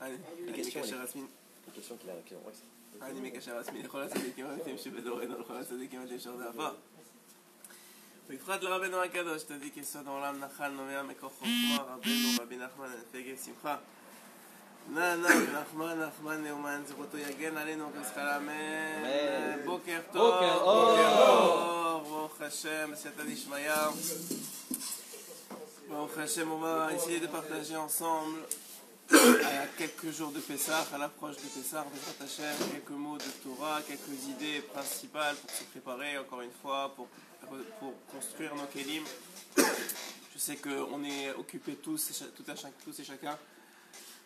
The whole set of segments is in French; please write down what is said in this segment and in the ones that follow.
אני מקשר עצמי. question qu'il a écrit en vrai. אני מקשר עצמי לכל הצדיקים האמיתיים שבדורנו, לכל הצדיקים האמיתיים של דאבה. ובפרט לרבנו הקדוש, צדיק יסוד העולם, נחל נובע מקור חוכמה, רבנו רבי נחמן הנפגע שמחה. נחמן נאומן, זכותו יגן עלינו כזכר אמן. בוקר טוב, ברוך השם, בסייעתא דשמיא. Baruch Hashem, on va essayer de partager ensemble à quelques jours de Pessah, à l'approche de Pessah, Bezrat Hashem, quelques mots de Torah, quelques idées principales pour se préparer, encore une fois, pour construire nos kelim. Je sais qu'on est occupés tous et chacun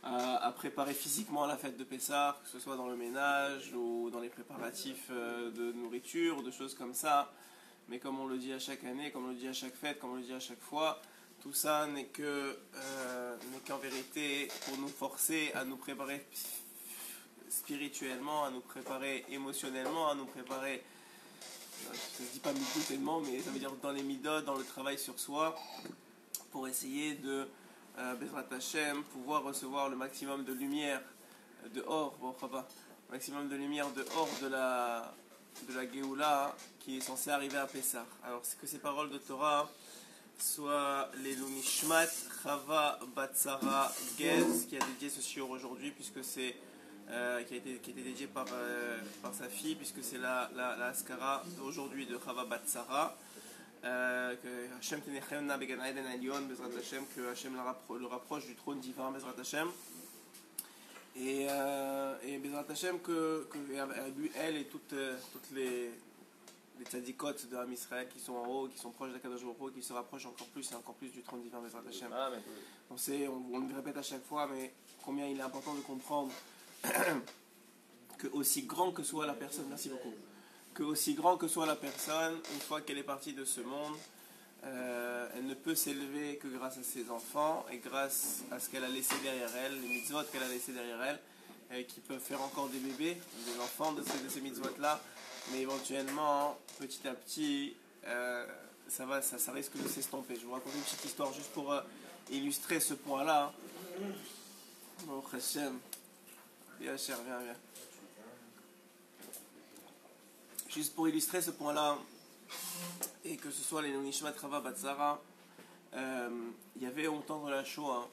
à préparer physiquement la fête de Pessah, que ce soit dans le ménage ou dans les préparatifs de nourriture ou de choses comme ça. Mais comme on le dit à chaque année, comme on le dit à chaque fête, comme on le dit à chaque fois, tout ça n'est qu'en vérité pour nous forcer à nous préparer spirituellement, à nous préparer émotionnellement, à nous préparer, je ne dis pas midoutellement, mais ça veut dire dans les midot, dans le travail sur soi, pour essayer de, Bezrat Hashem, pouvoir recevoir le maximum de lumière dehors, maximum de lumière dehors de la Géoula qui est censée arriver à Pessah. Alors, c'est que ces paroles de Torah soit les Lunishmat Chava Batsara Gez qui a dédié ce shiur aujourd'hui, puisque c'est qui a été dédié par sa fille, puisque c'est la askara d'aujourd'hui de Chava Batsara, que Hashem Tenechem Began Eden Elion Bezrat Hashem, que Hashem le rapproche du trône divin Bezrat Hashem, et Bezrat Hashem que elle et toutes les tzadikot de Am Israël qui sont en haut, qui sont proches d'Akadosh Baruch Hu, qui se rapprochent encore plus et encore plus du trône divin Bezrat Hashem. On le répète à chaque fois, mais combien il est important de comprendre que aussi grand que soit la personne, merci beaucoup, que aussi grand que soit la personne, une fois qu'elle est partie de ce monde, elle ne peut s'élever que grâce à ses enfants et grâce à ce qu'elle a laissé derrière elle, les mitzvot qu'elle a laissé derrière elle, qui peuvent faire encore des bébés, des enfants de ces mitzvot-là. Mais éventuellement, petit à petit, ça risque de s'estomper. Je vais vous raconter une petite histoire juste pour illustrer ce point-là. Bon, Hashem, viens. Juste pour illustrer ce point-là, et que ce soit les Nonishmat Chava Batsara, il y avait au temps de la Shoah,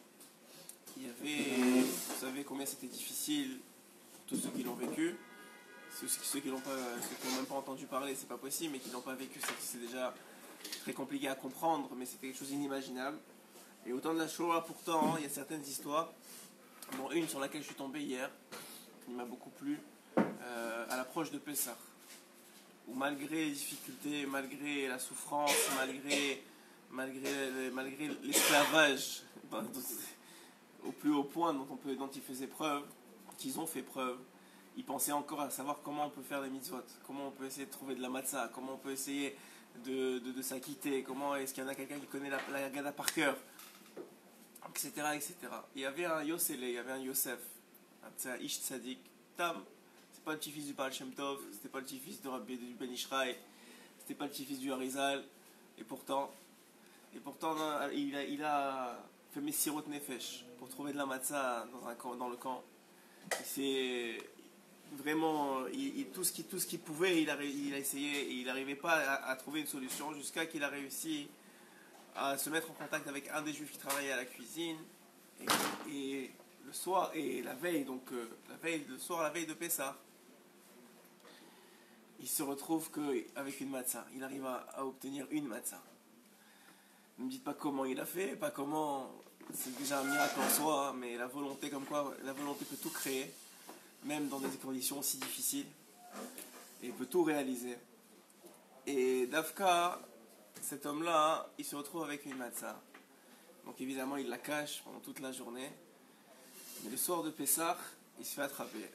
il y avait, vous savez combien c'était difficile pour tous ceux qui l'ont vécu. Ceux qui n'ont même pas entendu parler, c'est pas possible, mais qui n'ont pas vécu, c'est déjà très compliqué à comprendre, mais c'était quelque chose d'inimaginable. Et au temps de la Shoah, pourtant, il y a certaines histoires, dont une sur laquelle je suis tombé hier, qui m'a beaucoup plu, à l'approche de Pessah, où malgré les difficultés, malgré la souffrance, malgré l'esclavage, au plus haut point dont ils faisaient preuve, qu'ils ont fait preuve, ils pensaient encore à savoir comment on peut faire des mitzvot, comment on peut essayer de trouver de la matzah, comment on peut essayer de s'acquitter, comment est-ce qu'il y en a quelqu'un qui connaît la Haggadah par cœur, etc., etc. Il y avait un Yosele, il y avait un Yosef, un Ish Tzadik, Tam, c'est pas le petit-fils du Baal Shem Tov, c'était pas le petit-fils du Ben Ishraï, c'était pas le petit-fils du Harizal, et pourtant il a fait Messirot Nefesh pour trouver de la matzah dans le camp. C'est vraiment, tout ce qu'il pouvait, il a essayé, et il n'arrivait pas à trouver une solution, jusqu'à qu'il a réussi à se mettre en contact avec un des juifs qui travaillait à la cuisine, et le soir, et la veille, la veille de Pessah, il se retrouve qu'avec une matzah, il arrive à obtenir une matzah. Ne me dites pas comment il a fait, pas comment, c'est déjà un miracle en soi, mais la volonté, comme quoi la volonté peut tout créer, même dans des conditions aussi difficiles, et il peut tout réaliser. Et Dafka, cet homme-là, il se retrouve avec une matzah. Donc évidemment, il la cache pendant toute la journée. Mais le soir de Pessah, il se fait attraper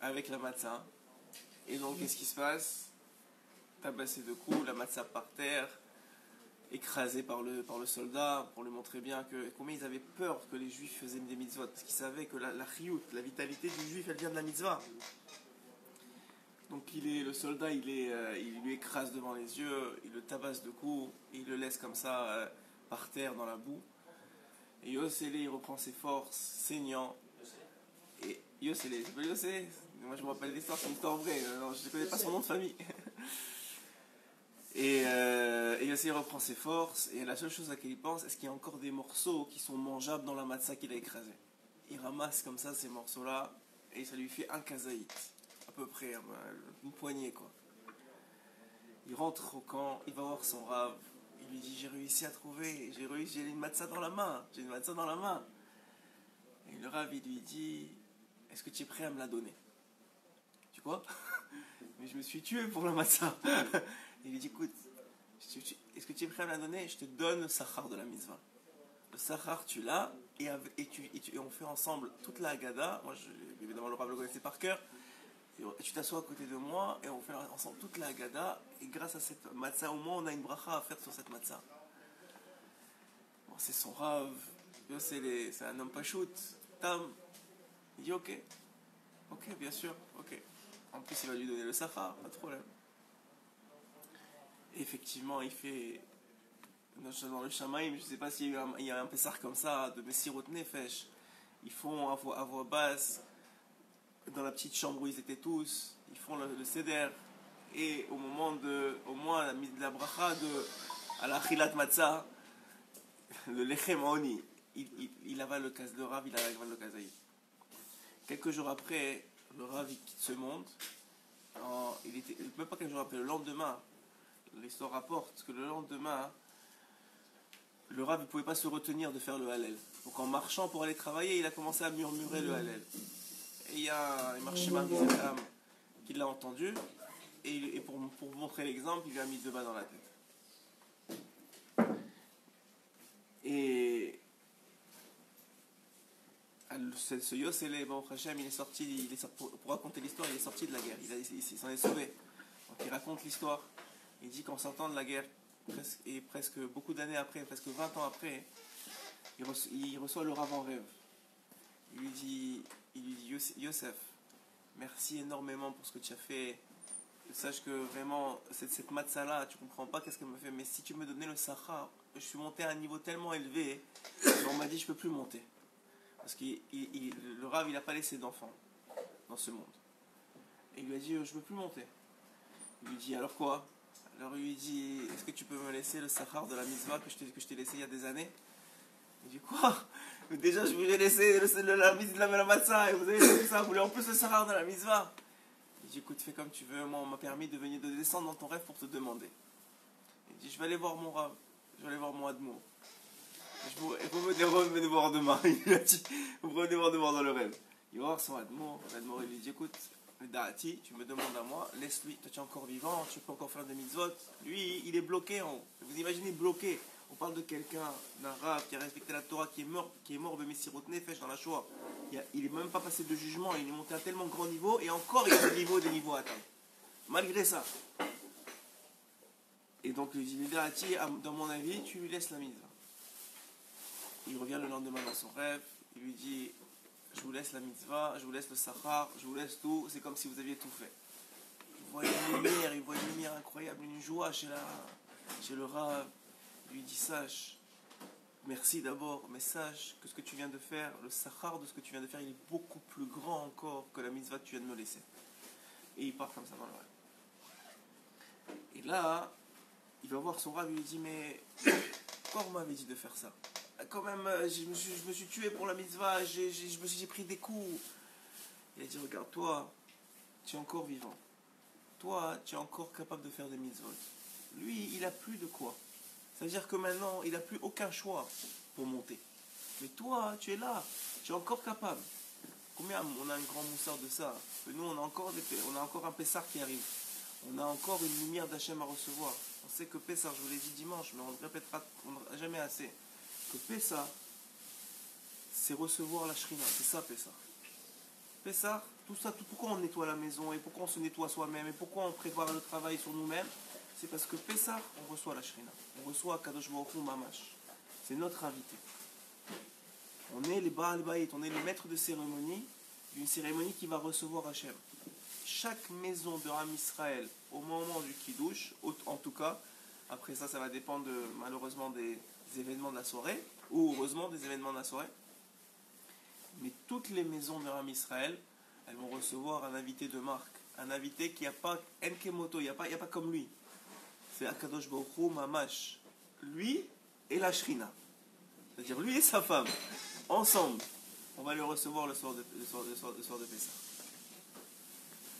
avec la matzah. Et donc, qu'est-ce qui se passe? Tabassé de coups, la matzah par terre, écrasé par le soldat, pour lui montrer bien combien ils avaient peur que les juifs faisaient des mitzvot, parce qu'ils savaient que la chiyut, la vitalité du juif, elle vient de la mitzvah. Donc le soldat, il lui écrase devant les yeux, il le tabasse de coups, et il le laisse comme ça par terre dans la boue. Et Yosele, il reprend ses forces, saignant, Et Yossele, c'est pas Yossele. Moi je me rappelle l'histoire, c'est une histoire vraie. Non, je ne connais pas son nom de famille. Et Yossele reprend ses forces. Et la seule chose à laquelle il pense, est-ce qu'il y a encore des morceaux qui sont mangeables dans la matzah qu'il a écrasée. Il ramasse comme ça ces morceaux-là. Et ça lui fait un kazaït. À peu près, une poignée quoi. Il rentre au camp, il va voir son rave. Il lui dit, j'ai réussi à trouver, j'ai une matzah dans la main. J'ai une matzah dans la main. Et le rave, il lui dit, est-ce que tu es prêt à me la donner? Tu quoi? Mais je me suis tué pour la matzah. Il lui dit, écoute, est-ce que tu es prêt à me la donner? Je te donne le sachar de la mitzvah. Le sachar, tu l'as, et on fait ensemble toute la Haggadah. Moi, évidemment, le rave le connaissait par cœur. Et tu t'assois à côté de moi, et on fait ensemble toute la Haggadah. Et grâce à cette matzah, au moins, on a une bracha à faire sur cette matzah. Bon, c'est son rave. C'est un homme pas shoot. Tam. Il dit ok. Ok, bien sûr. Ok. En plus, il va lui donner le sachar, pas de problème. Et effectivement, il fait. Dans le Shamaïm, je ne sais pas s'il y a un pessar comme ça, de Messirot Nefesh. Ils font à voix basse, dans la petite chambre où ils étaient tous, ils font le seder. Et au moment de la bracha à la chilat matzah, le lechem oni, il avale le Rav, il avale le kazaï. Quelques jours après, le Rav il quitte ce monde. Même pas quelques jours après, le lendemain, l'histoire rapporte que le lendemain, le Rav ne pouvait pas se retenir de faire le Hallel. Donc en marchant pour aller travailler, il a commencé à murmurer le Hallel. Et il y a un marchement qui l'a entendu, et pour montrer l'exemple, il lui a mis 2 balles dans la tête. Et ce Yossele, Baruch Hashem, il est sorti, pour raconter l'histoire, il est sorti de la guerre, il s'en est sauvé. Donc il raconte l'histoire, il dit qu'en sortant de la guerre, presque beaucoup d'années après, presque 20 ans après, il reçoit le Rav en rêve. Il lui dit Yosef, merci énormément pour ce que tu as fait. Sache que vraiment, cette matzah-là, tu comprends pas qu'est-ce qu'elle me fait, mais si tu me donnais le sachar, je suis monté à un niveau tellement élevé, on m'a dit je peux plus monter. Parce que le Rav, il n'a pas laissé d'enfants dans ce monde. Et il lui a dit, je ne peux plus monter. Il lui dit, alors quoi? Alors il lui dit, est-ce que tu peux me laisser le sachar de la mitzvah que je t'ai laissé il y a des années? Il dit, quoi? Déjà, je voulais laisser la matzah, et vous avez fait ça, vous voulez en plus le sachar de la mitzvah? Il dit, écoute, fais comme tu veux, moi on m'a permis de descendre dans ton rêve pour te demander. Il dit, je vais aller voir mon Rav, je vais aller voir mon Admour. Vous revenez voir demain. Il a dit, vous revenez voir demain dans le rêve. Il va voir son Admour. L'Admour, il lui dit, écoute, Da'ati, tu me demandes à moi, laisse-lui, toi tu es encore vivant, tu peux encore faire des mitzvot. Lui, il est bloqué. Vous imaginez bloqué. On parle de quelqu'un, d'un Rav qui a respecté la Torah, qui est mort de Messirot Nefesh dans la Shoah. Il n'est même pas passé de jugement, il est monté à tellement grand niveau, et encore il y a des niveaux à atteindre. Malgré ça. Et donc il dit, Da'ati, dans mon avis, tu lui laisses la mitzvah. Il revient le lendemain dans son rêve, il lui dit, je vous laisse la mitzvah, je vous laisse le sachar, je vous laisse tout, c'est comme si vous aviez tout fait. Il voit une lumière incroyable, une joie chez le Rav. Il lui dit, sache, merci d'abord, mais sache que ce que tu viens de faire, le sachar de ce que tu viens de faire, il est beaucoup plus grand encore que la mitzvah que tu viens de me laisser. Et il part comme ça dans le rêve. Et là, il va voir son Rav, il lui dit, mais pourquoi vous m'avez dit de faire ça? Quand même, je me suis tué pour la mitzvah, j'ai pris des coups. Il a dit, regarde, toi, tu es encore vivant. Toi, tu es encore capable de faire des mitzvot. Lui, il n'a plus de quoi. Ça veut dire que maintenant, il n'a plus aucun choix pour monter. Mais toi, tu es là, tu es encore capable. Combien on a un grand moussard de ça? Que nous, on a encore un Pessar qui arrive. On a encore une lumière d'Hachem à recevoir. On sait que Pessar, je vous l'ai dit dimanche, mais on ne répétera jamais assez. Que Pessah, c'est recevoir la Shrina, c'est ça Pessah. Pessah, tout ça, pourquoi on nettoie la maison, et pourquoi on se nettoie soi-même, et pourquoi on prépare le travail sur nous-mêmes, c'est parce que Pessah, on reçoit la Shrina, on reçoit Kadosh Baruch Hu Mamash. C'est notre invité. On est les Baal Bayit, on est les maîtres de cérémonie, d'une cérémonie qui va recevoir Hachem. Chaque maison de Ram Israël, au moment du Kiddush, en tout cas, après ça va dépendre malheureusement des événements de la soirée, ou heureusement des événements de la soirée, Mais toutes les maisons de Ram Israël, elles vont recevoir un invité de marque. Un invité qui n'a pas Enkemoto, il n'y a pas comme lui. C'est Akadosh Baruch Hu Mamash. Lui et la Shrina. C'est-à-dire lui et sa femme. Ensemble. On va le recevoir le soir de Pessah.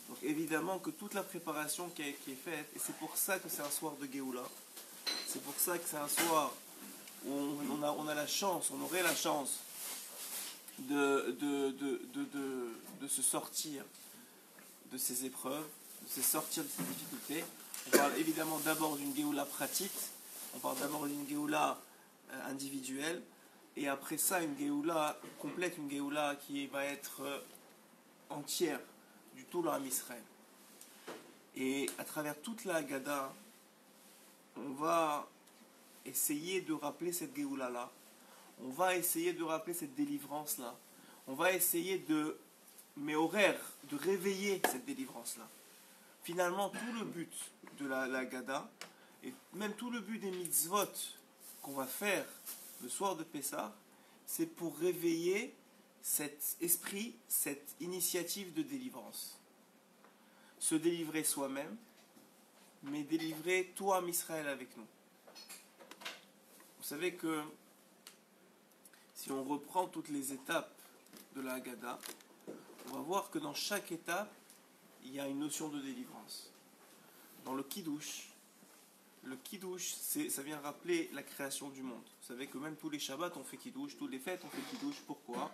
Donc évidemment que toute la préparation qui est faite, et c'est pour ça que c'est un soir de Géoula, c'est pour ça que c'est un soir où on a la chance, on aurait la chance de se sortir de ces épreuves, de se sortir de ces difficultés. On parle évidemment d'abord d'une Géoula pratique, on parle d'abord d'une Géoula individuelle, et après ça une Géoula complète, une Géoula qui va être entière du tout l'Am Israël. Et à travers toute la Haggadah, on va essayer de rappeler cette Géoula-là, on va essayer de rappeler cette délivrance-là, on va essayer de réveiller cette délivrance-là. Finalement, tout le but de la Haggadah, et même tout le but des mitzvot qu'on va faire le soir de Pessah, c'est pour réveiller cet esprit, cette initiative de délivrance. Se délivrer soi-même, mais délivrer tout Am Israël avec nous. Vous savez que si on reprend toutes les étapes de la Haggadah, on va voir que dans chaque étape, il y a une notion de délivrance. Dans le Kiddush, ça vient rappeler la création du monde. Vous savez que même tous les Shabbats on fait Kiddush, toutes les fêtes on fait Kiddush. Pourquoi ?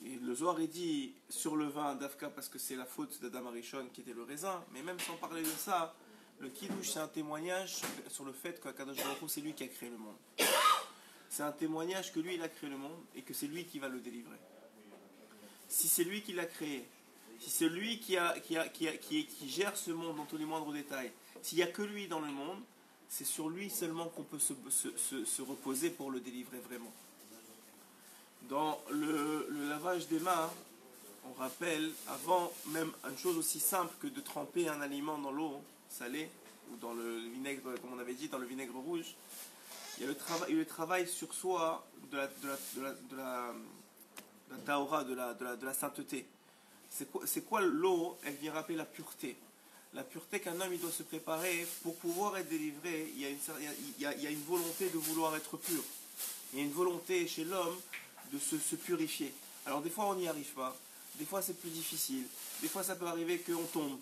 Et le Zohar est dit sur le vin d'Afka parce que c'est la faute d'Adam Arishon qui était le raisin. Mais même sans parler de ça, le Kiddush c'est un témoignage sur le fait qu'Akadosh Baruch Hu c'est lui qui a créé le monde. C'est un témoignage que lui il a créé le monde et que c'est lui qui va le délivrer. Si c'est lui qui l'a créé, si c'est lui qui gère ce monde dans tous les moindres détails, s'il n'y a que lui dans le monde, c'est sur lui seulement qu'on peut se reposer pour le délivrer vraiment. Dans le lavage des mains, on rappelle, avant même une chose aussi simple que de tremper un aliment dans l'eau salée, ou dans le vinaigre, comme on avait dit, dans le vinaigre rouge, il y a le travail sur soi de la taora, de la sainteté. C'est quoi l'eau? Elle vient rappeler la pureté. La pureté qu'un homme il doit se préparer pour pouvoir être délivré. Il y a une volonté de vouloir être pur. Il y a une volonté chez l'homme de se purifier. Alors des fois on n'y arrive pas, des fois c'est plus difficile, des fois ça peut arriver qu'on tombe.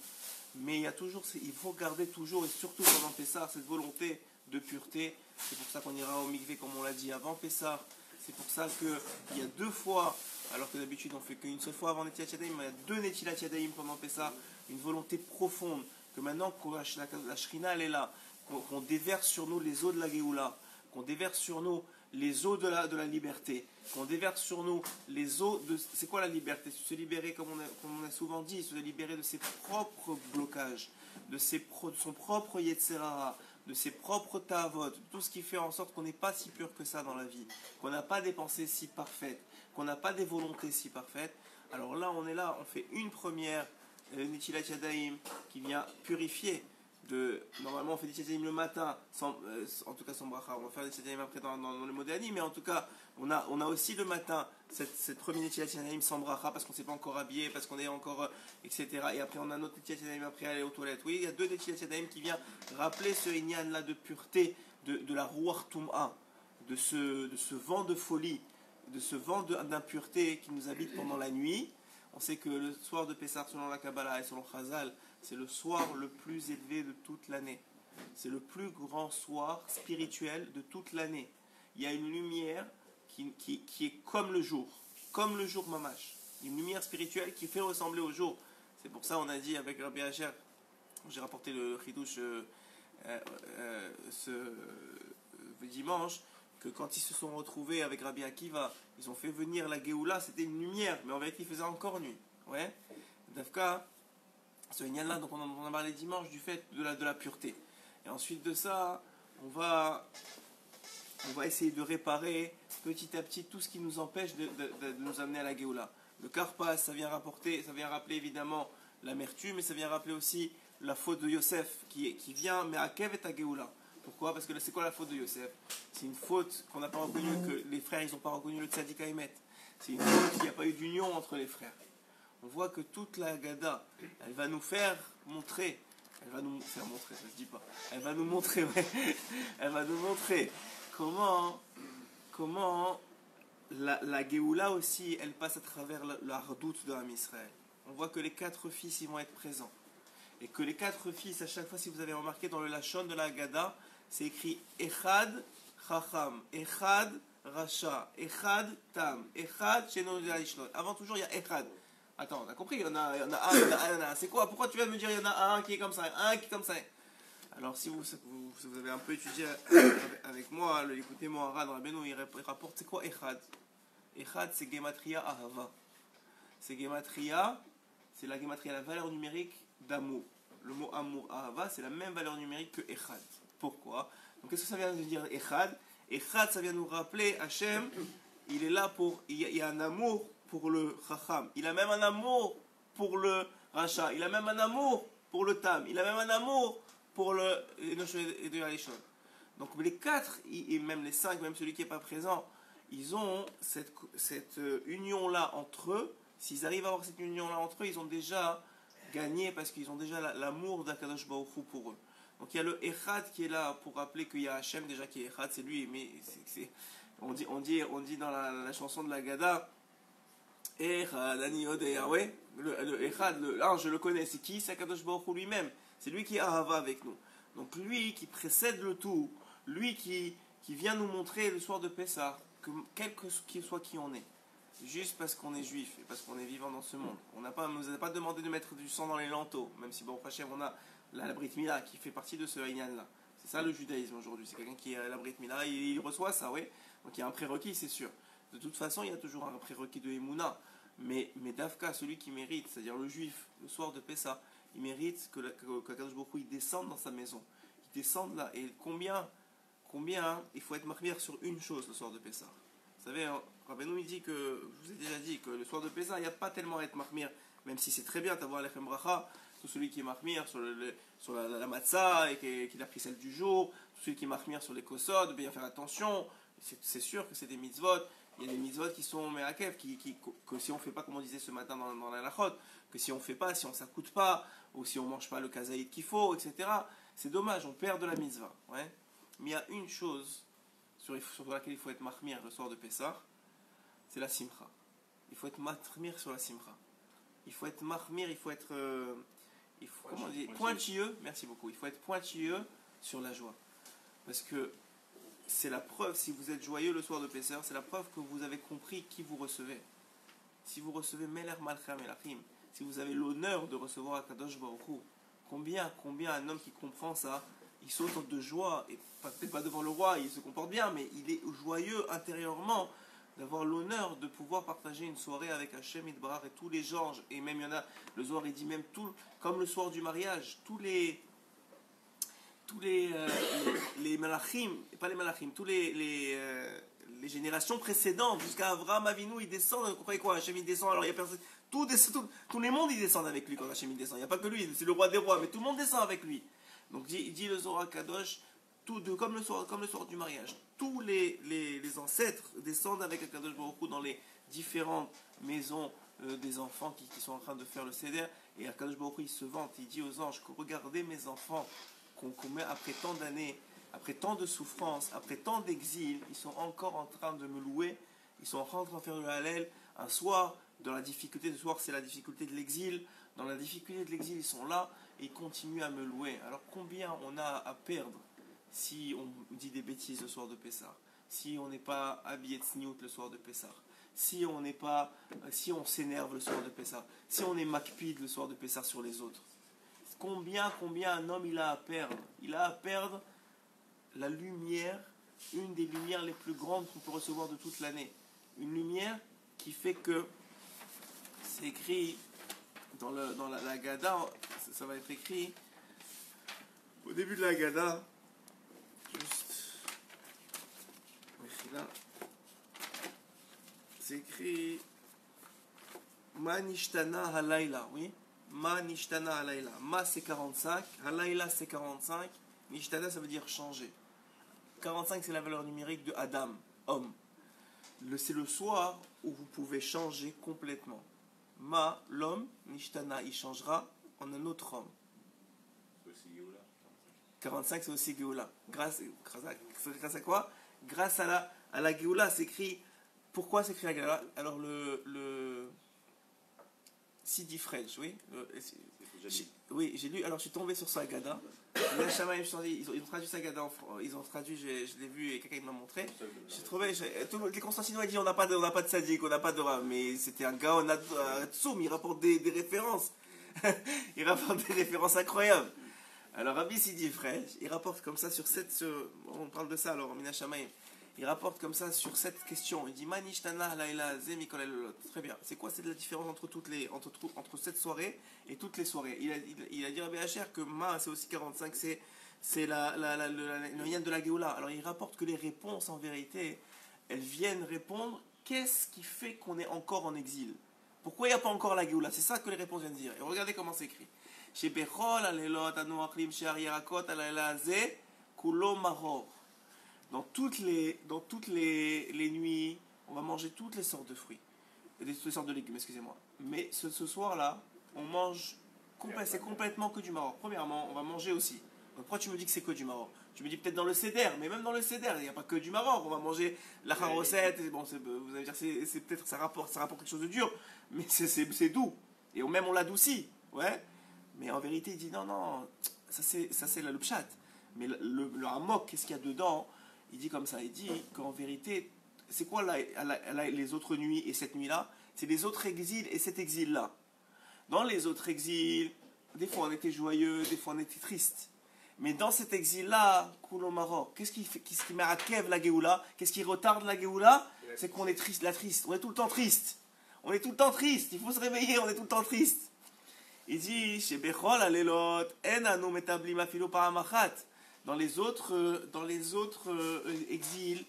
Mais il faut garder toujours, et surtout pendant Pessah, cette volonté de pureté. C'est pour ça qu'on ira au mikvé comme on l'a dit avant Pessah. C'est pour ça qu'il y a 2 fois, alors que d'habitude on fait qu'une seule fois avant Netilat Yadayim, mais il y a 2 Netilat Yadayim pendant Pessah. Une volonté profonde, que maintenant que la Shrina elle est là, qu'on déverse sur nous les eaux de la Géoula, qu'on déverse sur nous les eaux de la liberté, qu'on déverse sur nous les eaux de... C'est quoi la liberté? Se libérer, comme on a souvent dit, se libérer de ses propres blocages, de son propre Yetzerara, de ses propres Ta'avot, tout ce qui fait en sorte qu'on n'est pas si pur que ça dans la vie, qu'on n'a pas des pensées si parfaites, qu'on n'a pas des volontés si parfaites. Alors là, on est là, on fait une première Netilat Yadayim qui vient purifier. Normalement on fait des Netilat le matin, en tout cas sans bracha, on va faire des Netilat après dans le Modéani, mais en tout cas on a aussi le matin cette première Netilat sans bracha parce qu'on ne s'est pas encore habillé, parce qu'on est encore, etc. Et après on a notre Netilat après aller aux toilettes. Oui, il y a 2 Netilat qui viennent rappeler ce Inyan là de pureté, de la Ruach Tum'a, de ce vent de folie, de ce vent d'impureté qui nous habite pendant la nuit. On sait que le soir de Pessah, selon la Kabbalah et selon Chazal, c'est le soir le plus élevé de toute l'année. C'est le plus grand soir spirituel de toute l'année. Il y a une lumière qui est comme le jour mamash. Une lumière spirituelle qui fait ressembler au jour. C'est pour ça qu'on a dit avec Rabbi Asher, j'ai rapporté le chidouche ce dimanche, que quand ils se sont retrouvés avec Rabbi Akiva, ils ont fait venir la Géoula, c'était une lumière, mais en vérité il faisait encore nuit. Ouais. Dafka, ce Inyan-là, donc on a parlé dimanche du fait de la pureté. Et ensuite de ça, on va essayer de réparer petit à petit tout ce qui nous empêche de nous amener à la Géoula. Le Karpas, ça vient rappeler évidemment l'amertume, mais ça vient rappeler aussi la faute de Yosef qui vient, mais à Kev et à Géoula. Pourquoi? Parce que c'est quoi la faute de Yosef? C'est une faute qu'on n'a pas reconnue, que les frères ils n'ont pas reconnu le Tzadik Haïmet. C'est une preuve qu'il n'y a pas eu d'union entre les frères. On voit que toute la Haggadah, elle va nous faire montrer, elle va nous faire montrer, ça se dit pas, elle va nous montrer, ouais, elle va nous montrer comment la Géoula aussi, elle passe à travers la redoute de l'âme Israël. On voit que les 4 fils, ils vont être présents. Et que les 4 fils, à chaque fois, si vous avez remarqué dans le Lachon de la Haggadah, c'est écrit Echad Chacham, Echad Racha, Echad Tam, Echad Sheno Ishlon. Avant toujours, il y a Echad. Attends, on a compris, il y en a un. C'est quoi? Pourquoi tu viens de me dire il y en a un qui est comme ça, un qui est comme ça? Alors, si vous avez un peu étudié avec moi, écoutez Moharad Rabbeinu, il rapporte c'est quoi Echad? Echad, c'est Gematria Ahava. C'est Gematria, c'est la Gematria, la valeur numérique d'amour. Le mot amour, Ahava, c'est la même valeur numérique que Echad. Pourquoi? Donc, qu'est-ce que ça vient de dire Echad? Echad, ça vient nous rappeler Hachem, il est là pour. Il y a un amour pour le Chacham. Il a même un amour pour le Racha. Il a même un amour pour le Tam. Il a même un amour pour le Halishon. Donc, les 4, et même les 5, même celui qui n'est pas présent, ils ont cette union-là entre eux. S'ils arrivent à avoir cette union-là entre eux, ils ont déjà gagné parce qu'ils ont déjà l'amour d'Akadosh Baruch Hu pour eux. Donc il y a le Echad qui est là pour rappeler qu'il y a Hachem déjà qui est Echad, c'est lui, mais on dit dans la chanson de la Gada, Echad, Aniod et Yahweh, le Echad, je le connais, c'est qui? C'est Akadosh Baruch Hu lui-même, c'est lui qui est Ahava avec nous. Donc lui qui précède le tout, lui qui vient nous montrer le soir de Pessah, que quel que soit qui on est, juste parce qu'on est juif et parce qu'on est vivant dans ce monde. On ne nous a pas demandé de mettre du sang dans les linteaux, même si bon, Hachem, on a la Brit Mila qui fait partie de ce Inyan-là. C'est ça le judaïsme aujourd'hui. C'est quelqu'un qui a la Brit Mila, il reçoit ça, oui. Donc il y a un prérequis, c'est sûr. De toute façon, il y a toujours un prérequis de Emouna. Mais Dafka, celui qui mérite, c'est-à-dire le juif, le soir de Pessah, il mérite que Kadosh Baruch Hu, il descende dans sa maison. Il descende là. Et combien il faut être marmire sur une chose le soir de Pessah. Vous savez, Rabbeinu il dit que, je vous ai déjà dit que le soir de Pessah, il n'y a pas tellement à être marmire, même si c'est très bien d'avoir l'Echem Bracha, tout celui qui est marmire sur la matzah et qui a pris celle du jour, tout celui qui est marmire sur les kosod, de bien faire attention. C'est sûr que c'est des mitzvot. Il y a des mitzvot qui sont me'akev, que si on ne fait pas, comme on disait ce matin dans la lachot, que si on ne fait pas, si on ne s'accoute pas, ou si on ne mange pas le kazaïd qu'il faut, etc., c'est dommage, on perd de la mitzvah. Ouais. Mais il y a une chose sur laquelle il faut être mahmir le soir de Pessah, c'est la simcha. Il faut être mahmir sur la simcha. Il faut être mahmir, il faut être pointilleux, merci beaucoup. Il faut être pointilleux sur la joie. Parce que c'est la preuve, si vous êtes joyeux le soir de Pessah, c'est la preuve que vous avez compris qui vous recevez. Si vous recevez Meler Malcha Melachim, si vous avez l'honneur de recevoir Akadosh Baruch Hu, combien un homme qui comprend ça, il saute de joie, et peut-être pas devant le roi, il se comporte bien, mais il est joyeux intérieurement d'avoir l'honneur de pouvoir partager une soirée avec Hachem Idbar et tous les anges, et même il y en a, le soir il dit même tout, comme le soir du mariage, tous les malachim, pas les malachim, tous les générations précédentes, jusqu'à Avraham Avinu, ils descendent, vous croyez quoi, Hachem il descend, alors il y a personne, tous les mondes ils descendent avec lui quand Hachem il descend, il n'y a pas que lui, c'est le roi des rois, mais tout le monde descend avec lui. Donc il dit le Zohar Kadosh, comme le soir du mariage, tous les ancêtres descendent avec Akadosh Baruch Hu dans les différentes maisons des enfants qui sont en train de faire le seder, et Akadosh Baruch Hu il se vante, il dit aux anges que regardez mes enfants qu'on met après tant d'années, après tant de souffrances, après tant d'exil, ils sont encore en train de me louer, ils sont encore en train de faire le halal. Un soir, dans la difficulté, ce soir c'est la difficulté de l'exil, dans la difficulté de l'exil ils sont là et ils continuent à me louer. Alors combien on a à perdre si on dit des bêtises le soir de Pessah, si on n'est pas habillé de sniout le soir de Pessah, si on s'énerve le soir de Pessah, si on est makpid le soir de Pessah sur les autres. Combien un homme il a à perdre? Il a à perdre la lumière, une des lumières les plus grandes qu'on peut recevoir de toute l'année. Une lumière qui fait que, c'est écrit dans la Gada, ça va être écrit au début de la Gada, juste, c'est écrit Ma nishtana halayla, oui. Ma nishtana halayla. Ma c'est 45, halayla c'est 45. Nishtana ça veut dire changer. 45 c'est la valeur numérique de Adam, homme. c'est le soir où vous pouvez changer complètement. L'homme, Nishtana, il changera en un autre homme. 45, c'est aussi Géoula. Grâce à quoi? Grâce à la Géoula, c'est écrit. Pourquoi c'est écrit la Géoula? Alors, le Sidi French, oui. Oui, j'ai lu. Alors, je suis tombé sur Sagada. Ils ont traduit Sagada ils ont traduit, je l'ai vu et quelqu'un m'a montré. J'ai trouvé. Les Constantinois disent on n'a pas de sadique, on n'a pas de rab. Mais c'était un gars, on a Tsoum, il rapporte des références. Il rapporte des références incroyables. Alors, Rabbi Sidi French, il rapporte comme ça sur cette. On parle de ça alors, Mina Shamayim. Il rapporte comme ça sur cette question. Il dit Manishtana laila ze mikolel lolot. Très bien. C'est quoi la différence entre cette soirée et toutes les soirées? Il a dit Rabbi Hacher que Ma c'est aussi 45, c'est le lien de la Géoula. Alors il rapporte que les réponses en vérité, elles viennent répondre qu'est-ce qui fait qu'on est encore en exil? Pourquoi il n'y a pas encore la Géoula? C'est ça que les réponses viennent dire. Et regardez comment c'est écrit. Chez Bechol alelot anu achlim she'ar yarakot alayla ze kulo maror. Dans toutes les nuits, on va manger toutes les sortes de fruits. Toutes les sortes de légumes, excusez-moi. Mais ce soir-là, on mange, c'est complètement que du maror. Premièrement, on va manger aussi. Donc, pourquoi tu me dis que c'est que du maror? Tu me dis peut-être dans le céder, mais même dans le céder, il n'y a pas que du maror. On va manger la recette. Bon, vous allez dire, c'est peut-être ça rapporte quelque chose de dur, mais c'est doux. Et même on l'adoucit. Ouais. Mais en vérité, il dit non, ça c'est le pshat. Mais le hamok, qu'est-ce qu'il y a dedans? Il dit comme ça, il dit qu'en vérité, c'est quoi les autres nuits et cette nuit-là? C'est les autres exils et cet exil-là. Dans les autres exils, des fois on était joyeux, des fois on était triste. Mais dans cet exil-là, Kulo Maror, qu'est-ce qui met à Kev la Géoula? Qu'est-ce qui retarde la Géoula? C'est qu'on est triste, on est tout le temps triste. On est tout le temps triste, il faut se réveiller, on est tout le temps triste. Il dit, chez Bechol alelot, en anu metablim afilo paramachat. Dans les autres exils,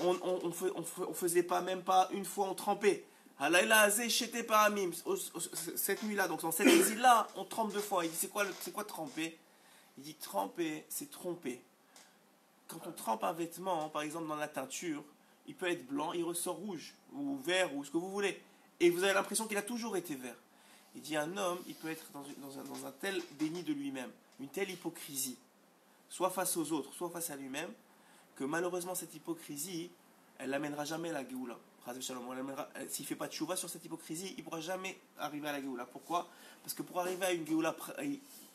on faisait pas, même pas une fois, on trempait. Cette nuit-là, donc dans cet exil-là, on trempe 2 fois. Il dit, c'est quoi tremper? Il dit, tremper, c'est tromper. Quand on trempe un vêtement, par exemple dans la teinture, il peut être blanc, il ressort rouge, ou vert, ou ce que vous voulez. Et vous avez l'impression qu'il a toujours été vert. Il dit, un homme, il peut être dans un tel déni de lui-même, une telle hypocrisie, soit face aux autres, soit face à lui-même, que malheureusement cette hypocrisie, elle n'amènera jamais à la Géoula. S'il ne fait pas de tchouva sur cette hypocrisie, il ne pourra jamais arriver à la Géoula. Pourquoi? Parce que pour arriver à une Géoula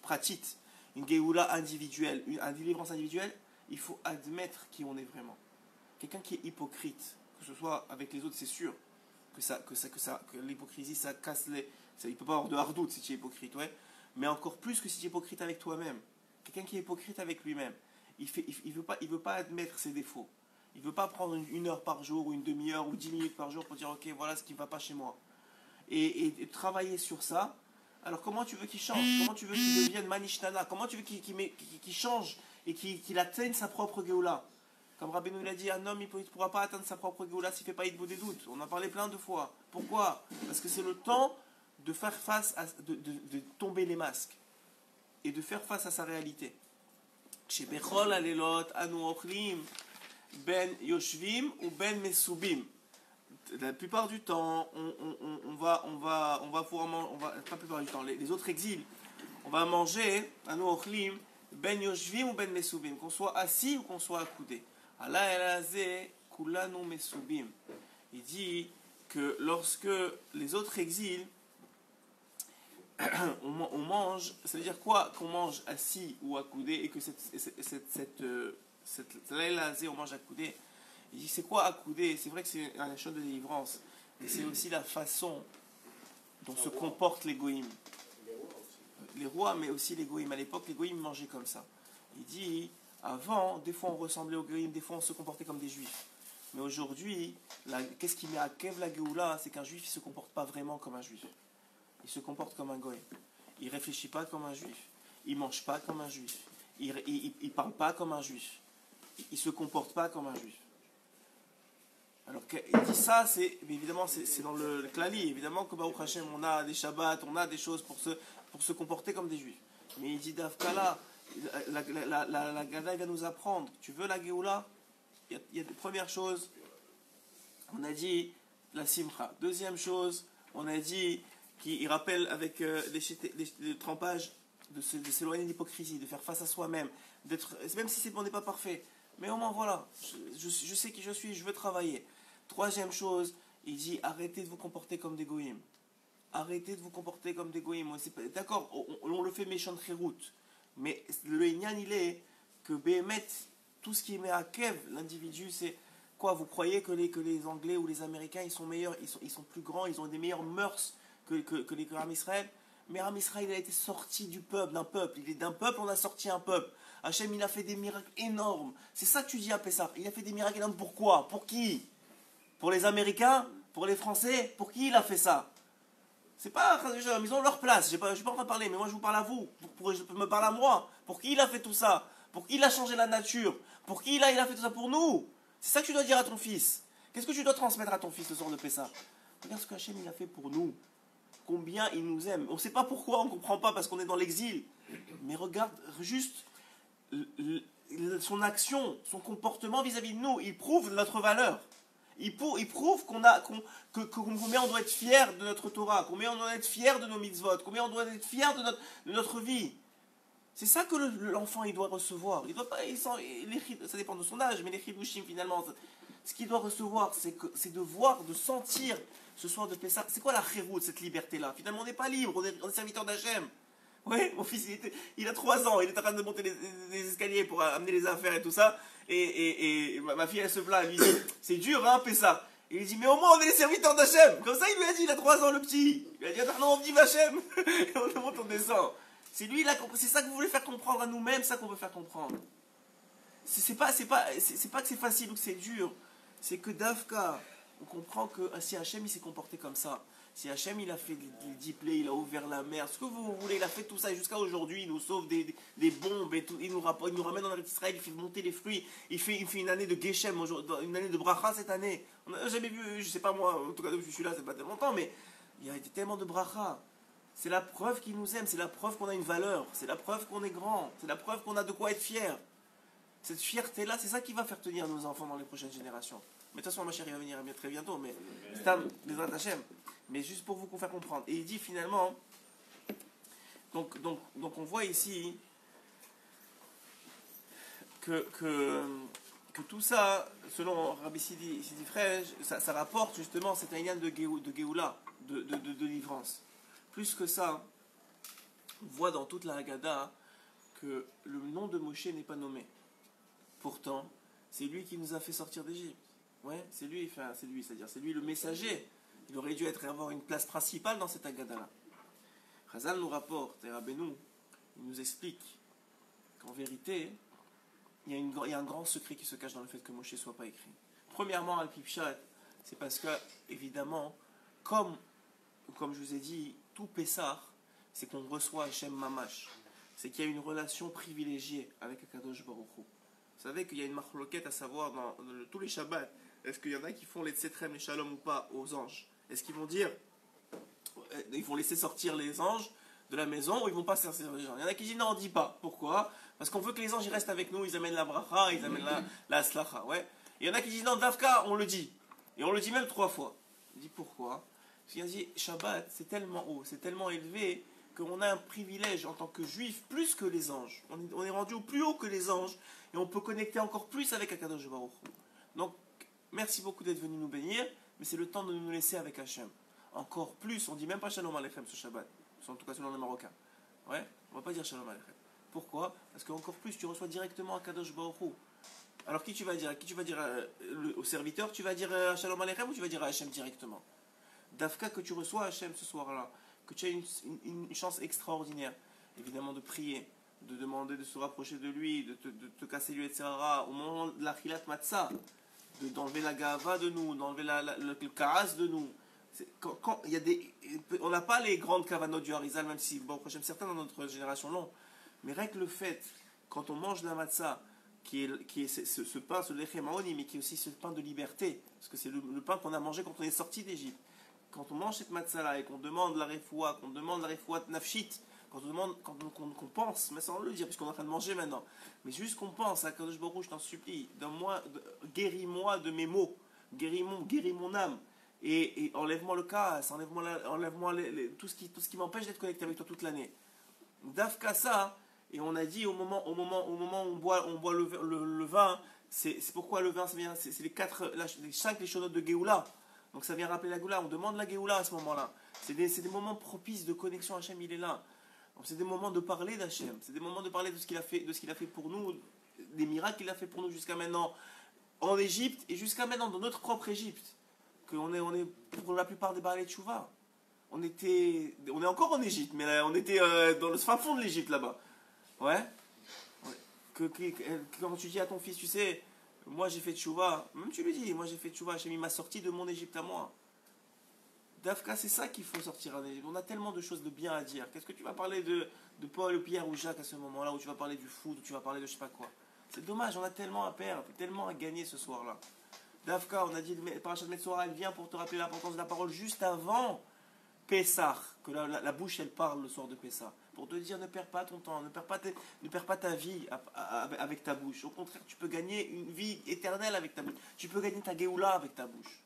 pratique, une Géoula individuelle, une délivrance individuelle, il faut admettre qui on est vraiment. Quelqu'un qui est hypocrite, que ce soit avec les autres, c'est sûr que l'hypocrisie, ça casse les... il ne peut pas avoir de hardoute si tu es hypocrite, ouais. Mais encore plus que si tu es hypocrite avec toi-même. Quelqu'un qui est hypocrite avec lui-même, il veut pas admettre ses défauts. Il ne veut pas prendre une heure par jour, ou une demi-heure, ou 10 minutes par jour pour dire ok, voilà ce qui ne va pas chez moi. Et travailler sur ça. Alors comment tu veux qu'il change? Comment tu veux qu'il devienne Manishtana? Comment tu veux qu'il change et qu'il atteigne sa propre Géoula? Comme Rabbeinu l'a dit, un homme il ne pourra pas atteindre sa propre Géoula s'il ne fait pas Hitbou des doutes. On en a parlé plein de fois. Pourquoi? Parce que c'est le temps de faire face de tomber les masques et de faire face à sa réalité. Chez Bechol alelot anu ochlim ben yoshvim ou ben mesubim. La plupart du temps, on va pouvoir manger, pas la plupart du temps, les autres exils, on va manger anu ochlim ben yoshvim ou ben mesubim, qu'on soit assis ou qu'on soit accoudé. Allah elaze kulanu mesubim. Il dit que lorsque les autres exils on mange, ça veut dire quoi qu'on mange assis ou accoudé et que cette laïlazé on mange accoudé? Il dit c'est quoi accoudé? C'est vrai que c'est un chose de délivrance, mais c'est aussi la façon dont se comportent les goïms. Les rois, mais aussi les goïms. À l'époque, les goïms mangeaient comme ça. Il dit avant, des fois on ressemblait aux goïms, des fois on se comportait comme des juifs. Mais aujourd'hui, qu'est-ce qui met à Kev la Géoula? C'est qu'un juif ne se comporte pas vraiment comme un juif. Il se comporte comme un goy. Il ne réfléchit pas comme un juif. Il ne mange pas comme un juif. Il ne parle pas comme un juif. Il ne se comporte pas comme un juif. Alors, il dit ça, évidemment, c'est dans le klali. Évidemment que Baruch Hashem, on a des shabbats, on a des choses pour se comporter comme des juifs. Mais il dit d'Afkala, la Gada vient nous apprendre. Tu veux la Géoula? Il y a des premières choses. On a dit la simcha. Deuxième chose, on a dit qu'il rappelle avec les trempages de s'éloigner de l'hypocrisie, de faire face à soi-même, même si on n'est pas parfait. Mais au moins voilà, je sais qui je suis, je veux travailler. Troisième chose, il dit arrêtez de vous comporter comme des goïms. Arrêtez de vous comporter comme des goïms. D'accord, on le fait méchant de route. Mais le Inyan, il est que Béhémet, tout ce qui est Me'akev, l'individu, c'est quoi? Vous croyez que les Anglais ou les Américains, ils sont meilleurs, ils sont plus grands, ils ont des meilleures mœurs que les Ram Israël? Mais Ram Israël, il a été sorti d'un peuple. Il est d'un peuple, on a sorti un peuple. Hachem, il a fait des miracles énormes. C'est ça que tu dis à Pessah. Il a fait des miracles énormes. Pourquoi? Pour qui? Pour les Américains? Pour les Français? Pour qui il a fait ça? C'est pas, ils ont leur place, je ne suis pas en train de parler, mais moi je vous parle à vous, je me parle à moi. Pour qui il a fait tout ça? Pour qui il a changé la nature? Pour qui il a fait tout ça pour nous? C'est ça que tu dois dire à ton fils. Qu'est-ce que tu dois transmettre à ton fils le soir de Pessah? Regarde ce que Hachem il a fait pour nous. Combien il nous aime. On ne sait pas pourquoi, on ne comprend pas parce qu'on est dans l'exil. Mais regarde juste son action, son comportement vis-à-vis de nous. Il prouve notre valeur. Il prouve combien on doit être fier de notre Torah, combien on doit être fier de nos mitzvot, combien on doit être fier de notre vie. C'est ça que l'enfant il doit recevoir. Il doit pas, ça dépend de son âge, mais les chidushim finalement, ce qu'il doit recevoir, c'est de voir, de sentir ce soir de Pessah. C'est quoi la chéroute, cette liberté-là? Finalement, on n'est pas libre, on est serviteur d'Hachem. Oui, mon fils, il a 3 ans, il est en train de monter les escaliers pour amener les affaires et tout ça. Et ma fille, elle se plaint, elle lui dit, c'est dur, hein, Pessah. Et il dit, mais au moins, on est les serviteurs d'Hachem. Comme ça, il lui a dit, il a 3 ans, le petit. Il a dit, non, on dit Hachem. Et on monte, on descend. C'est lui, c'est ça que vous voulez faire comprendre à nous-mêmes, ça qu'on veut faire comprendre. C'est pas que c'est facile ou que c'est dur. C'est que Davka, on comprend que si Hachem, il s'est comporté comme ça, si Hachem il a fait des diplés, il a ouvert la mer, ce que vous voulez, il a fait tout ça et jusqu'à aujourd'hui, il nous sauve des bombes et tout, il nous ramène en Israël, il fait monter les fruits, il fait une année de Geshem, une année de Bracha cette année. On n'a jamais vu, je sais pas moi, en tout cas depuis que je suis là, c'est pas tellement longtemps, mais il y a été tellement de Bracha. C'est la preuve qu'il nous aime, c'est la preuve qu'on a une valeur, c'est la preuve qu'on est grand, c'est la preuve qu'on a de quoi être fier. Cette fierté-là, c'est ça qui va faire tenir nos enfants dans les prochaines générations. Mais de toute façon, ma chérie va venir très bientôt, mais c'est un Bezrat Hashem. Mais juste pour vous faire comprendre. Et il dit finalement, donc on voit ici que tout ça, selon Rabbi Sidi Frege, ça rapporte justement cet ayyan de Géoula, de délivrance. Plus que ça, on voit dans toute la Haggadah que le nom de Moshe n'est pas nommé. Pourtant, c'est lui qui nous a fait sortir d'Égypte. Ouais, c'est lui, c'est-à-dire c'est lui le messager. Il aurait dû avoir une place principale dans cette Haggadah-là. Chazal nous rapporte, et Rabbeinu, il nous explique qu'en vérité, il y a un grand secret qui se cache dans le fait que Moshe ne soit pas écrit. Premièrement, Al-Pipshat, c'est parce que, évidemment, comme je vous ai dit, tout Pessah, c'est qu'on reçoit Hachem Mamash. C'est qu'il y a une relation privilégiée avec Akadosh Baruch Hu. Vous savez qu'il y a une marloquette à savoir dans tous les Shabbats. Est-ce qu'il y en a qui font les tsetrem, les shalom ou pas aux anges? Est-ce qu'ils vont dire, ils vont laisser sortir les anges de la maison ou ils vont pas sortir les gens? Il y en a qui disent non, on ne dit pas. Pourquoi? Parce qu'on veut que les anges ils restent avec nous, ils amènent la bracha, ils amènent la slacha. Ouais. Il y en a qui disent non, Davka, on le dit. Et on le dit même 3 fois. On dit pourquoi? Parce qu'il dit Shabbat, c'est tellement haut, c'est tellement élevé qu'on a un privilège en tant que juif plus que les anges. On est rendu au plus haut que les anges et on peut connecter encore plus avec Akadosh Baruch Hu. Donc, merci beaucoup d'être venu nous bénir, mais c'est le temps de nous laisser avec Hachem. Encore plus, on dit même pas Shalom Aleichem ce Shabbat, en tout cas selon les Marocains. Ouais, on va pas dire Shalom Aleichem. Pourquoi? Parce qu'encore plus, tu reçois directement Akadosh Baruch Hu. Alors qui tu vas dire? Au serviteur, tu vas dire Shalom Aleichem ou tu vas dire à Hachem directement? Dafka que tu reçois Hachem ce soir-là, que tu as une chance extraordinaire, évidemment de prier, de demander de se rapprocher de lui, de te casser lui, etc. Au moment de la Chilat Matzah, d'enlever la gava de nous, d'enlever le karas de nous. On n'a pas les grandes kavanot du Harizal, même si, bon, certains dans notre génération l'ont. Mais rien que le fait, quand on mange la matzah, qui est ce pain, ce lechem haoni, mais qui est aussi ce pain de liberté, parce que c'est le pain qu'on a mangé quand on est sorti d'Égypte. Quand on mange cette matzah-là et qu'on demande la refoua, qu'on demande la refoua nafshit, qu'on pense, mais sans le dire, puisqu'on est en train de manger maintenant, mais juste qu'on pense à Kadosh Baruch Hu, je t'en supplie, guéris-moi de mes maux, guéris mon âme. Et enlève-moi le casse, enlève-moi tout ce qui m'empêche d'être connecté avec toi toute l'année. Dafka ça, et on a dit au moment où on boit le vin, c'est pourquoi le vin, c'est les 5 léchonotes de Géoula. Donc ça vient rappeler la Géoula, on demande la Géoula à ce moment-là. C'est des moments propices de connexion, Hachem il est là. Donc c'est des moments de parler d'Hachem, c'est des moments de parler de ce qu'il a fait pour nous, des miracles qu'il a fait pour nous jusqu'à maintenant en Égypte et jusqu'à maintenant dans notre propre Égypte. On est pour la plupart des Baalei Tchouva. On est encore en Égypte, mais là, on était dans le fin fond de l'Égypte là-bas. Ouais. Quand tu dis à ton fils, tu sais, moi j'ai fait tchouva, même tu lui dis, moi j'ai fait tchouva, Hachem il m'a sorti de mon Égypte à moi. Dafka, c'est ça qu'il faut sortir en Égypte. On a tellement de choses de bien à dire. Qu'est-ce que tu vas parler de Paul, Pierre ou Jacques à ce moment-là, où tu vas parler du foot, où tu vas parler de je sais pas quoi. C'est dommage, on a tellement à perdre, tellement à gagner ce soir-là. Dafka, on a dit, Parashat Metzora, elle vient pour te rappeler l'importance de la parole juste avant Pessah, que la bouche elle parle le soir de Pessah, pour te dire ne perds pas ton temps, ne perds pas ta vie avec ta bouche. Au contraire, tu peux gagner une vie éternelle avec ta bouche. Tu peux gagner ta Géoula avec ta bouche.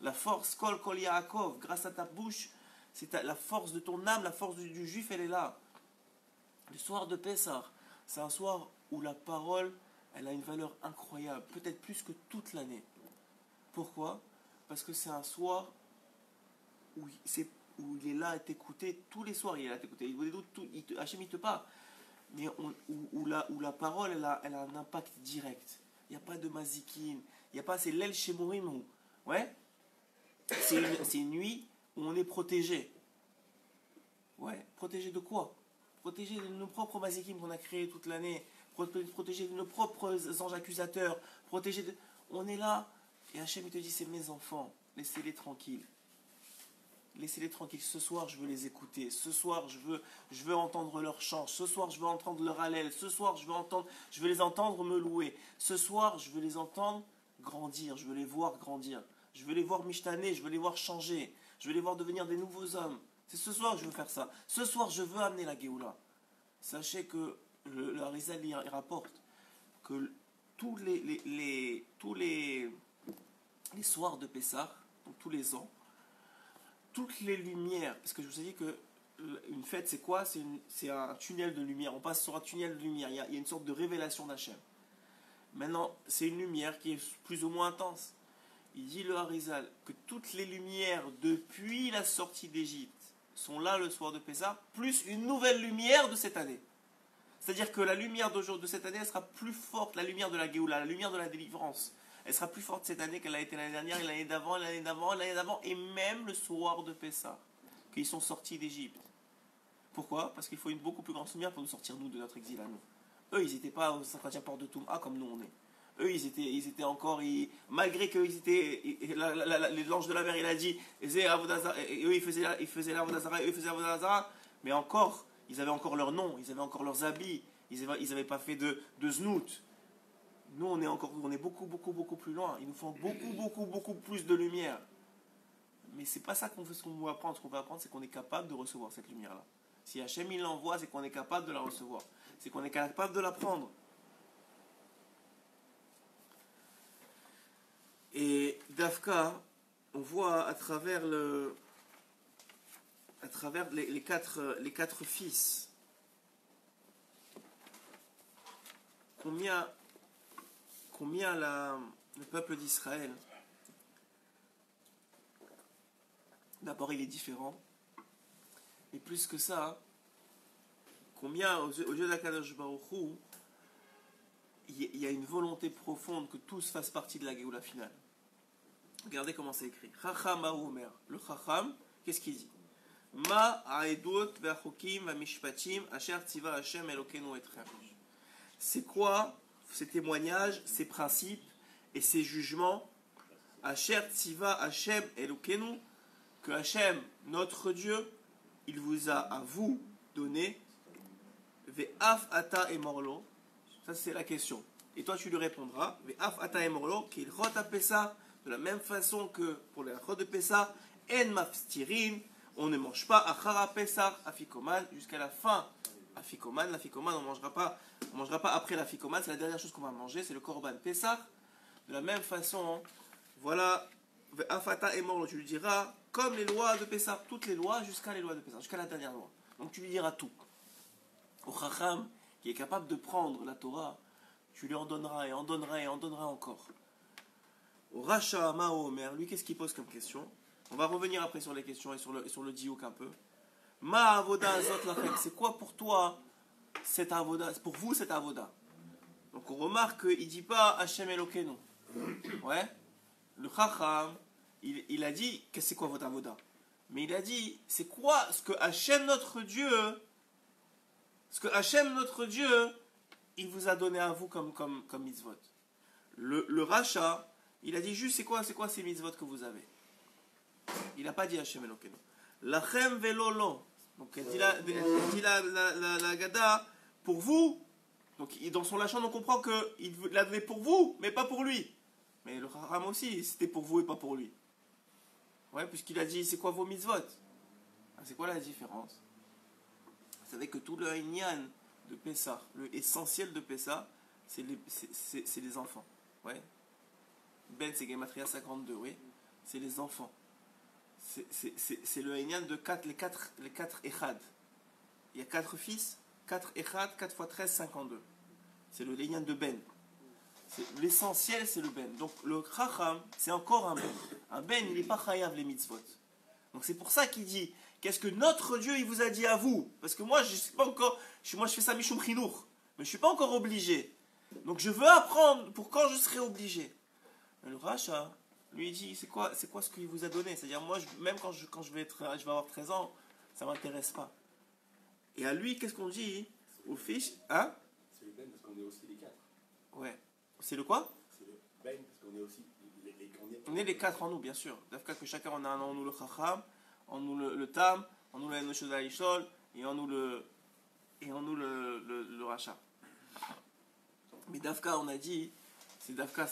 La force, Kol Yaakov, grâce à ta bouche, c'est la force de ton âme, la force du juif, elle est là. Le soir de Pessah, c'est un soir où la parole, elle a une valeur incroyable, peut-être plus que toute l'année. Pourquoi ? Parce que c'est un soir où il est là à t'écouter tous les soirs, il est là à t'écouter. Hachem il te parle, mais où la parole elle a un impact direct. Il n'y a pas de mazikin, c'est l'el shemorim. Ouais, c'est une nuit où on est protégé. Ouais, protégé de quoi ? Protégé de nos propres mazikim qu'on a créés toute l'année, protégé de nos propres anges accusateurs, on est là, et Hachem il te dit c'est mes enfants, laissez-les tranquilles. Laissez-les tranquilles. Ce soir, je veux les écouter. Ce soir, je veux entendre leur chant. Ce soir, je veux entendre leur hallel. Ce soir, je veux les entendre me louer. Ce soir, je veux les entendre grandir. Je veux les voir grandir. Je veux les voir mishtaner. Je veux les voir changer. Je veux les voir devenir des nouveaux hommes. C'est ce soir que je veux faire ça. Ce soir, je veux amener la Géoula. Sachez que le Harizal il rapporte que tous les soirs de Pessah, donc tous les ans, toutes les lumières, parce que je vous ai dit que une fête c'est quoi ? C'est un tunnel de lumière, on passe sur un tunnel de lumière, il y a une sorte de révélation d'Hachem. Maintenant, c'est une lumière qui est plus ou moins intense. Il dit le Harizal que toutes les lumières depuis la sortie d'Égypte sont là le soir de Pessah, plus une nouvelle lumière de cette année. C'est-à-dire que la lumière de cette année, elle sera plus forte, la lumière de la Géoula, la lumière de la délivrance. Elle sera plus forte cette année qu'elle a été l'année dernière, et l'année d'avant, et même le soir de Pessah, qu'ils sont sortis d'Égypte. Pourquoi ? Parce qu'il faut une beaucoup plus grande lumière pour nous sortir, nous, de notre exil à nous. Eux, ils n'étaient pas au 50e port de Toum'a comme nous on est. Eux, ils étaient encore, malgré qu'ils étaient, l'ange de la mer, il a dit, eux, ils faisaient l'Avodazara, eux, ils faisaient l'Avodazara, mais encore, ils avaient encore leur nom, ils avaient encore leurs habits, ils n'avaient pas fait de znout. Nous, on est beaucoup plus loin. Il nous faut beaucoup plus de lumière. Mais c'est pas ça qu'on veut apprendre. Ce qu'on veut apprendre, c'est qu'on est capable de recevoir cette lumière-là. Si Hachem il l'envoie, c'est qu'on est capable de la recevoir. C'est qu'on est capable de la prendre. Et Dafka, on voit à travers les quatre fils, combien le peuple d'Israël, d'abord il est différent, mais plus que ça, combien aux yeux d'Akadosh Baruch Hu, il y a une volonté profonde que tous fassent partie de la Géoula finale. Regardez comment c'est écrit. Chacham Omer. Le Chacham, qu'est-ce qu'il dit ? Ma aedut ve'achokim ve'mishpatim asher tziva Hashem Elokeinu etchem. C'est quoi ces témoignages, ces principes et ces jugements Asher tziva Hashem Elokeinu, que Hashem, notre Dieu, il vous a à vous donné ve'af ata emorlo. Ça c'est la question. Et toi tu lui répondras ve'af ata emorlo qu'il rot à Pessah. De la même façon que pour les achot de Pessah, en mafstirin, on ne mange pas achara Pessah, afikoman, jusqu'à la fin. Afikoman, l'afikoman, on mangera pas après l'afikoman, c'est la dernière chose qu'on va manger, c'est le korban Pessah. De la même façon, voilà, Afata est mort, tu lui diras, comme les lois de Pessah, toutes les lois jusqu'à les lois de Pessah, jusqu'à la dernière loi. Donc tu lui diras tout. Au Chacham, qui est capable de prendre la Torah, tu lui en donneras et en donneras et en donneras encore. Au Racha, Mao, Omer, lui, qu'est-ce qu'il pose comme question? On va revenir après sur les questions et sur le diouk un peu. Ma avoda azot lachem, c'est quoi pour toi cette avoda? Pour vous cette avoda? Donc on remarque qu'il ne dit pas Hachem Elokeinu. Ouais. Le Chacham, il a dit que c'est quoi votre avoda? Mais il a dit c'est quoi ce que Hachem notre Dieu, il vous a donné à vous comme mitzvot. Le Racha, il a dit juste c'est quoi ces mitzvot que vous avez. Il n'a pas dit Hachem Elokeinu. Lachem velo lo. Donc elle dit la Gada pour vous. Donc dans son lachon on comprend qu'il l'a donné pour vous, mais pas pour lui. Mais le Haram aussi, c'était pour vous et pas pour lui. Ouais, puisqu'il a dit c'est quoi vos mitzvot. C'est quoi la différence? Vous savez que tout le Inyan de Pessah, le essentiel de Pessah, c'est les enfants. Ouais. Ben c'est Gematria 52, oui. C'est les enfants. C'est le Inyan de les quatre Echad. Il y a 4 fils, 4 Echad, 4 x 13, 52. C'est le Inyan de Ben. L'essentiel, c'est le Ben. Donc le Chacham, c'est encore un Ben. Un Ben, il n'est pas chayav les mitzvot. Donc c'est pour ça qu'il dit, qu'est-ce que notre Dieu, il vous a dit à vous? Parce que moi, je sais pas encore, moi je fais ça Mishum Chinour, mais je ne suis pas encore obligé. Donc je veux apprendre pour quand je serai obligé. Mais le Racha, lui, il dit, c'est quoi ce qu'il vous a donné? C'est-à-dire, moi, même quand je vais avoir 13 ans, ça ne m'intéresse pas. Et à lui, qu'est-ce qu'on dit? Au fils, hein? C'est le Ben parce qu'on est aussi les 4. Ouais. C'est le quoi? C'est le Ben parce qu'on est aussi on est les 4 en nous, bien sûr. D'abord que chacun on a en nous le Chacham, en nous le Tam, en nous le Enoshod Alishol, et en nous le Racha. Mais Dafka, on a dit, c'est Dafka,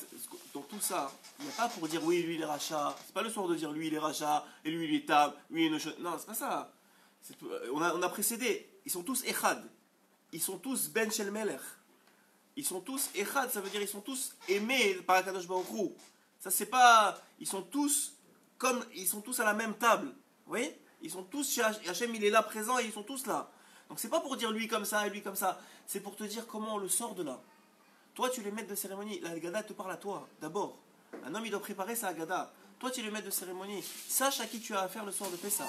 dans tout ça, il n'y a pas pour dire oui, lui il est Racha. C'est pas le soir de dire lui il est Racha, et lui il est Tam, lui il est Enoshod. Non, c'est pas ça. On a précédé. Ils sont tous Echad. Ils sont tous Ben Shel Melech. Ils sont tous Echad, ça veut dire ils sont tous aimés par Akadosh Baruch Hu. Ça c'est pas, ils sont tous à la même table. Vous voyez? Ils sont tous chez Hachem, il est là présent et ils sont tous là. Donc c'est pas pour dire lui comme ça et lui comme ça, c'est pour te dire comment on le sort de là. Toi tu es le maître de cérémonie, la Haggadah te parle à toi d'abord. Un homme il doit préparer sa Haggadah. Toi tu es le maître de cérémonie. Sache à qui tu as affaire le soir de Pessah.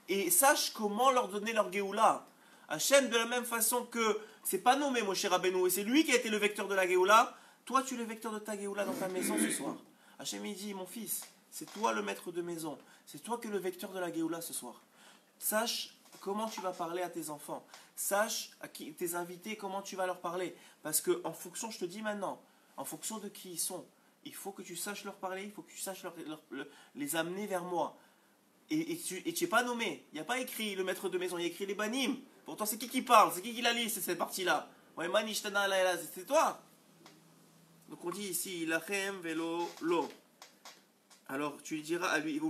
Et sache comment leur donner leur Géoula. Hachem, de la même façon que c'est pas nommé Moshe Rabbeinu et c'est lui qui a été le vecteur de la Géoula, toi tu es le vecteur de ta Géoula dans ta maison ce soir. Hachem il dit, mon fils, c'est toi le maître de maison, c'est toi qui es le vecteur de la Géoula ce soir. Sache comment tu vas parler à tes enfants, sache à tes invités comment tu vas leur parler, parce que en fonction, je te dis maintenant, en fonction de qui ils sont, il faut que tu saches leur parler, il faut que tu saches les amener vers moi. Et tu n'es pas nommé, il n'y a pas écrit le maître de maison, il y a écrit les banim. Pourtant, c'est qui parle? C'est qui la lit? C'est cette partie-là. Ouais, c'est toi. Donc on dit ici, lachem velo lo. Alors tu lui diras à lui,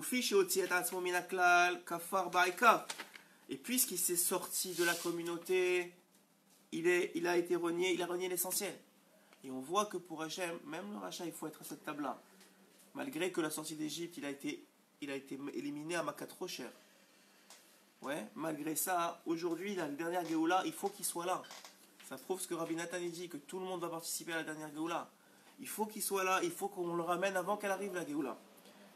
et puisqu'il s'est sorti de la communauté, il a renié l'essentiel. Et on voit que pour Hachem, même le rachat, il faut être à cette table-là. Malgré que la sortie d'Égypte, il a été éliminé à Makat Rocher. Ouais, malgré ça, aujourd'hui, la dernière Géoula, il faut qu'il soit là. Ça prouve ce que Rabbi Nathan dit, que tout le monde va participer à la dernière Géoula. Il faut qu'il soit là, il faut qu'on le ramène avant qu'elle arrive, la Géoula.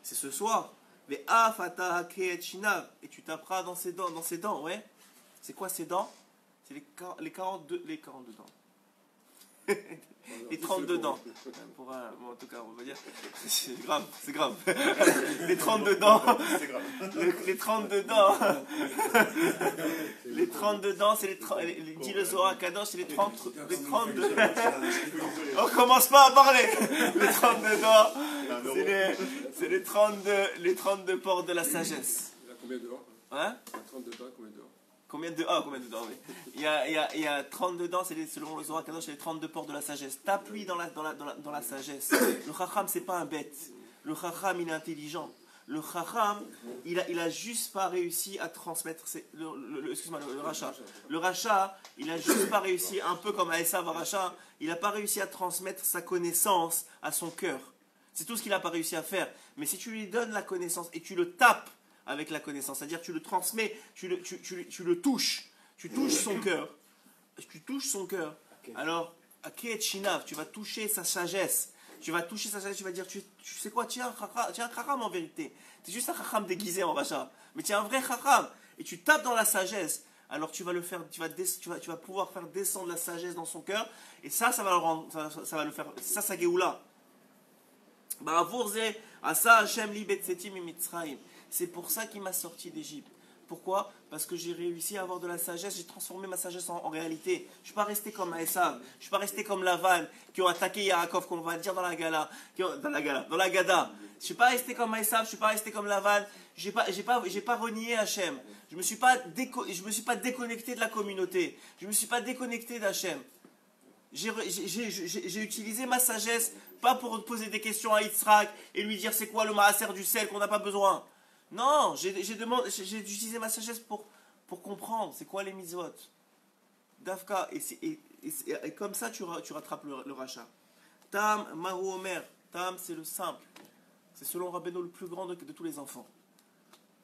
C'est ce soir. Et tu taperas dans ses dents, ouais. C'est quoi ces dents? C'est les 42 dents. Les 32 dents. Bon, en tout cas, on va dire. C'est grave. Les 32 dents. Les 32 dents. Les 32 dents, c'est dit le Zohar Kadosh, c'est les 32. On commence pas à parler. Les 32 dents, c'est les 32 portes de la sagesse. Il y a combien dehors? Hein? 32 dents, combien dehors? Combien de dents, oui. Il y a 32 dents, selon le Zohar Kadosh, c'est les 32 portes de la sagesse. Tape-lui dans la sagesse. Le Chacham, c'est pas un bête. Le Chacham, il est intelligent. Le Chacham, il a juste pas réussi à transmettre. Excuse-moi, le Racha. Le Racha, il a juste pas réussi, un peu comme à Esav Racha, il a pas réussi à transmettre sa connaissance à son cœur. C'est tout ce qu'il n'a pas réussi à faire. Mais si tu lui donnes la connaissance et tu le tapes avec la connaissance, c'est-à-dire tu le transmets, tu le touches, tu touches son cœur, alors, à Keet Shinav, tu vas toucher sa sagesse. Tu vas dire, tu sais quoi, tu es un chacham en vérité. Tu es juste un chacham déguisé en rachat. Mais tu es un vrai chacham. Et tu tapes dans la sagesse. Alors tu vas le faire, tu vas pouvoir faire descendre la sagesse dans son cœur. Et ça va le rendre, ça va le faire, ça, sa geoula. C'est pour ça qu'il m'a sorti d'Égypte. Pourquoi? Parce que j'ai réussi à avoir de la sagesse, j'ai transformé ma sagesse en réalité. Je ne suis pas resté comme Esav, je ne suis pas resté comme Lavan, qui ont attaqué Yaakov, qu'on va dire dans la Gada. Je ne suis pas resté comme Esav, je ne suis pas resté comme Lavan, j'ai pas renié Hachem. Je ne me suis pas déconnecté de la communauté, je ne me suis pas déconnecté d'Hachem. J'ai utilisé ma sagesse, pas pour poser des questions à Yitzhak et lui dire c'est quoi le maaser du sel qu'on n'a pas besoin. Non, j'ai utilisé ma sagesse pour comprendre c'est quoi les mitzvot. Dafka, et comme ça tu rattrapes le rachat. Tam, Mahu Omer, Tam c'est le simple. C'est selon Rabbeinu le plus grand de tous les enfants.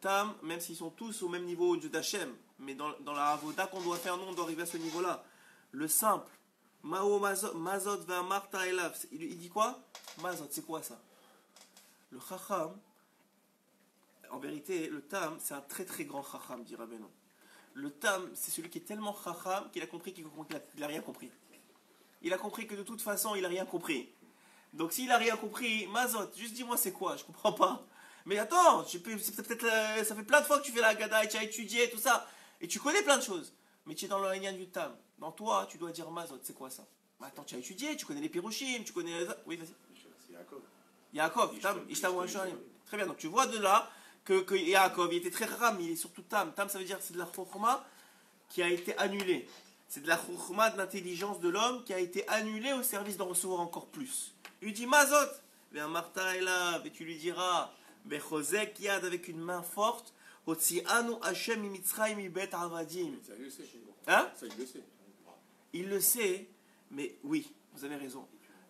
Tam, même s'ils sont tous au même niveau d'Hachem, mais dans la avoda qu'on doit faire, nous on doit arriver à ce niveau-là. Le simple. Mao Mazot va Marta Elav. Il dit quoi? Mazot, c'est quoi ça? Le Chacham, en vérité, le Tam, c'est un très très grand Chacham, dit Rabbeinu. Le Tam, c'est celui qui est tellement Chacham qu'il a compris qu'il n'a rien compris. Il a compris que de toute façon, il n'a rien compris. Donc s'il n'a rien compris, Mazot, juste dis-moi c'est quoi, je comprends pas. Mais attends, ça fait plein de fois que tu fais la Haggadah et tu as étudié tout ça. Et tu connais plein de choses. Mais tu es dans le Inyan du Tam. Dans toi, tu dois dire Mazot, c'est quoi ça? Bah, attends, tu as étudié, tu connais les Pirushim, tu connais... Oui, vas-y. C'est Yaakov. Yaakov, Tam, Ishtam Washarim. Très bien, donc tu vois de là que Yaakov, il était très ram, il est surtout Tam. Tam, ça veut dire que c'est de la Chokhma qui a été annulée. C'est de la Chokhma, de l'intelligence de l'homme qui a été annulée au service d'en recevoir encore plus. Il lui dit Mazot, viens Martha est là, et tu lui diras, Bechozek Yad avec une main forte, Hotzianu Hashem imitzrayim ibet avadim. Ça, il le sait. Hein? Ça, il le sait. Il le sait, mais oui, vous avez raison.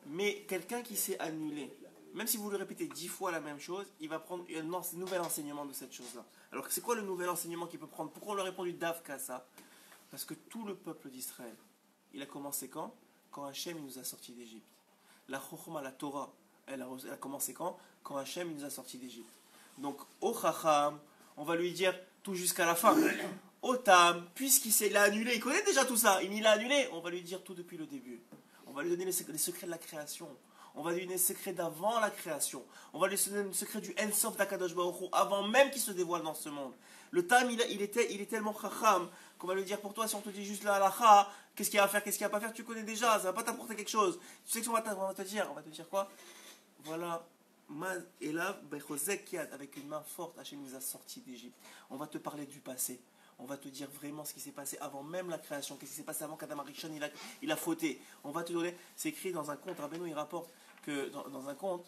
Mais quelqu'un qui s'est annulé, même si vous lui répétez 10 fois la même chose, il va prendre un nouvel enseignement de cette chose-là. Alors c'est quoi le nouvel enseignement qu'il peut prendre? Pourquoi on lui a répondu d'Avka ça? Parce que tout le peuple d'Israël, il a commencé quand? Quand Hachem nous a sortis d'Égypte. La Chokhma, la Torah, elle a commencé quand? Quand Hachem nous a sortis d'Égypte. Donc au Chacham, on va lui dire tout jusqu'à la fin. Au Tam, puisqu'il l'a annulé, il connaît déjà tout ça, il l'a annulé, on va lui dire tout depuis le début. On va lui donner les secrets de la création. On va lui donner les secrets d'avant la création. On va lui donner le secret du Ensof d'Akadosh Baruch Hu, avant même qu'il se dévoile dans ce monde. Le Tam, il est tellement chacham qu'on va lui dire pour toi, si on te dit juste la halacha, qu'est-ce qu'il y a à faire, qu'est-ce qu'il n'y a pas à faire, tu connais déjà, ça ne va pas t'apporter quelque chose. Tu sais ce qu'on va te dire? On va te dire quoi? Voilà. Et là, avec une main forte, Hachem nous a sortis d'Égypte. On va te parler du passé. On va te dire vraiment ce qui s'est passé avant même la création, qu'est-ce qui s'est passé avant qu'Adam Arishon il a fauté. On va te donner, c'est écrit dans un conte, Rabbeinu il rapporte que dans un conte,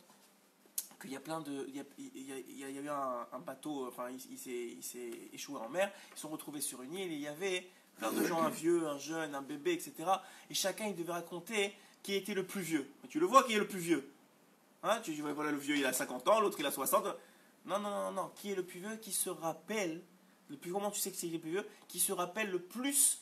qu'il y a plein de, il y a eu un bateau, enfin il s'est échoué en mer, ils se sont retrouvés sur une île et il y avait plein de gens, un vieux, un jeune, un bébé, etc. Et chacun il devait raconter qui était le plus vieux. Tu le vois qui est le plus vieux. Hein, tu dis voilà le vieux il a 50 ans, l'autre il a 60. Non, qui est le plus vieux, qui se rappelle. Le plus comment tu sais que c'est le plus vieux, qui se rappelle le plus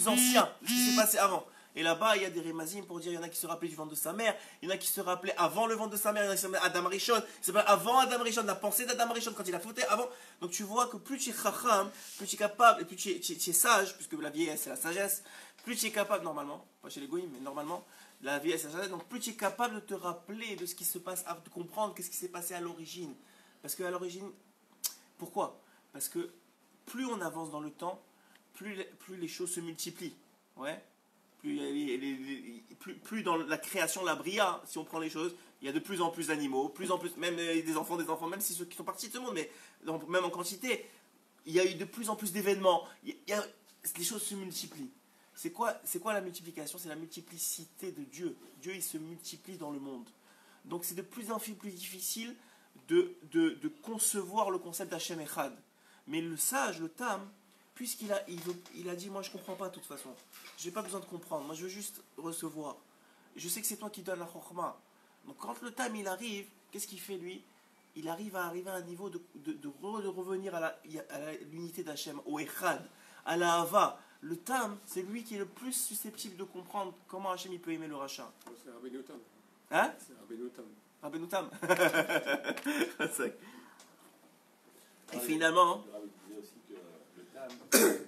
ancien de ce qui s'est passé avant. Et là-bas, il y a des rémazim pour dire, il y en a qui se rappelaient du ventre de sa mère, il y en a qui se rappelaient avant le ventre de sa mère, il y en a qui se rappelaient Adam Rishon, c'est pas avant Adam Rishon, la pensée d'Adam Rishon quand il a fauté avant. Donc tu vois que plus tu es chacham, plus tu es capable, et plus tu es sage, puisque la vieillesse c'est la sagesse, plus tu es capable, normalement, pas chez les goïms, mais normalement, la vieillesse c'est la sagesse, donc plus tu es capable de te rappeler de ce qui se passe, de comprendre qu'est-ce qui s'est passé à l'origine. Parce qu'à l'origine, pourquoi? Parce que plus on avance dans le temps, plus les choses se multiplient. Ouais. Plus dans la création, la bria, si on prend les choses, il y a de plus en plus d'animaux, même des enfants, même si ceux qui sont partis de ce monde, mais même en quantité, il y a eu de plus en plus d'événements. Les choses se multiplient. C'est quoi la multiplication? C'est la multiplicité de Dieu. Dieu, il se multiplie dans le monde. Donc c'est de plus en plus difficile de concevoir le concept d'Hachem Echad. Mais le sage, le Tam, puisqu'il a dit, moi je ne comprends pas de toute façon. Je n'ai pas besoin de comprendre, moi je veux juste recevoir. Je sais que c'est toi qui donnes la Chokhma. Donc quand le Tam il arrive, qu'est-ce qu'il fait lui? Il arrive à un niveau de revenir à l'unité d'Hachem, au Echad, à la Hava. Le Tam, c'est lui qui est le plus susceptible de comprendre comment Hachem il peut aimer le rachat. C'est Rabbeinu Tam. Hein? C'est Rabbeinu Tam. Rabbeinu Tam. Et finalement... Le Rabbi disait aussi que le Tam,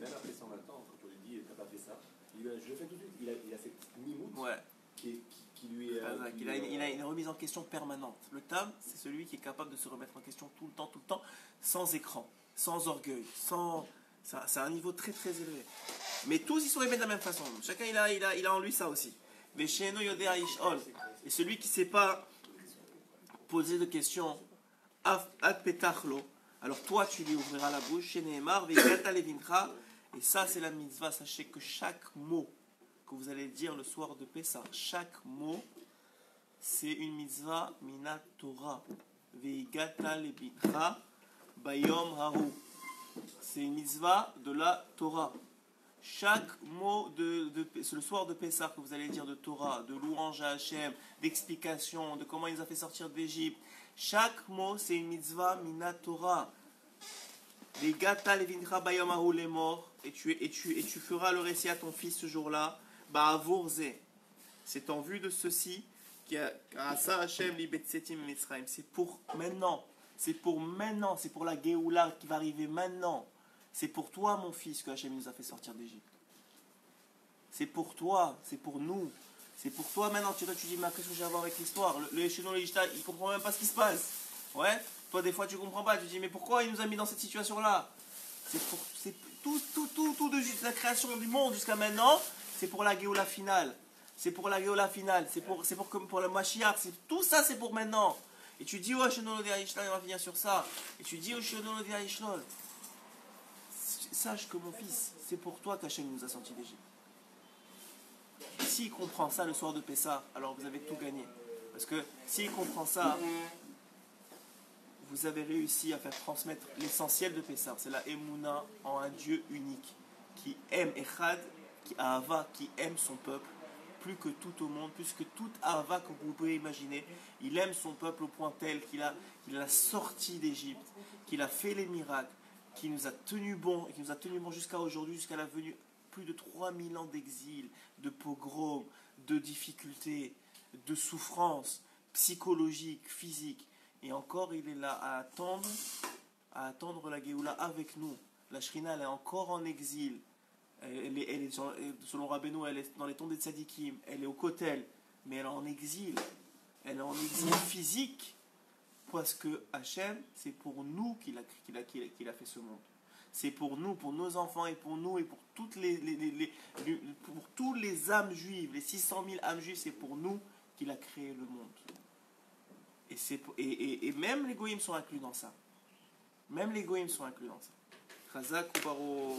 même après 120 ans, quand on lui dit t'as pas fait ça, je le fais tout de suite. Il a cette mimoute Ouais. qui lui est. Il a une remise en question permanente. Le Tam, c'est celui qui est capable de se remettre en question tout le temps, sans écran, sans orgueil, sans... C'est un niveau très très élevé. Mais tous ils sont aimés de la même façon. Chacun il a en lui ça aussi. Et celui qui ne sait pas poser de questions, ad petachlo, alors toi tu lui ouvriras la bouche. Et ça c'est la mitzvah. Sachez que chaque mot que vous allez dire le soir de Pessah, chaque mot c'est une mitzvah minat Torah. Veigata levincha bayom hahu. C'est une mitzvah de la Torah. Chaque mot c'est le soir de Pessah que vous allez dire de Torah, de louange à Hachem, d'explication, de comment il nous a fait sortir d'Égypte. Chaque mot c'est une mitzvah minat Torah. Les gata levincha bayom hahu les morts, et tu feras le récit à ton fils ce jour-là. Ba'avurze. C'est en vue de ceci qu'Asa Hachem li betsetim Mitzrayim. C'est pour maintenant. C'est pour maintenant, c'est pour la Géoula qui va arriver maintenant. C'est pour toi, mon fils, que Hachem nous a fait sortir d'Égypte. C'est pour toi, c'est pour nous. C'est pour toi maintenant. Tu dis, mais qu'est-ce que j'ai à voir avec l'histoire? Le Echelon Légista, il ne comprend même pas ce qui se passe. Ouais. Toi, des fois, tu ne comprends pas. Tu dis, mais pourquoi il nous a mis dans cette situation-là? C'est tout de suite, la création du monde jusqu'à maintenant, c'est pour la Géoula finale. C'est pour la Géoula finale. C'est pour le Mashiach. Tout ça, c'est pour maintenant. Et tu dis, oh, Echelon Légista, on va finir sur ça. Et tu dis, oh, Echelon Légista. Sache que mon fils, c'est pour toi qu'Hachem nous a sortis d'Égypte. S'il comprend ça le soir de Pessah, alors vous avez tout gagné. Parce que s'il comprend ça, vous avez réussi à faire transmettre l'essentiel de Pessah. C'est la Emouna en un Dieu unique, qui aime Echad, qui aime son peuple, plus que tout au monde, plus que toute Ahava que vous pouvez imaginer. Il aime son peuple au point tel qu'il l'a sorti d'Égypte, qu'il a fait les miracles, qui nous a tenu bon jusqu'à aujourd'hui, jusqu'à la venue, plus de 3000 ans d'exil, de pogrom, de difficultés, de souffrances psychologiques, physiques. Et encore, il est là à attendre la Géoula avec nous. La Shrina, elle est encore en exil. Elle est selon Rabbeinu, elle est dans les tombes des tzadikim. Elle est au Kotel, mais elle est en exil. Elle est en exil physique. Parce que Hachem, c'est pour nous qu'il a fait ce monde. C'est pour nous, pour nos enfants et pour nous et pour toutes pour tous les âmes juives, les 600 000 âmes juives, c'est pour nous qu'il a créé le monde. Et même les goïms sont inclus dans ça. Même les goïms sont inclus dans ça. Chazak ou Baro.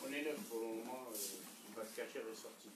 On est neuf pour le moment, il va se cacher ressorti.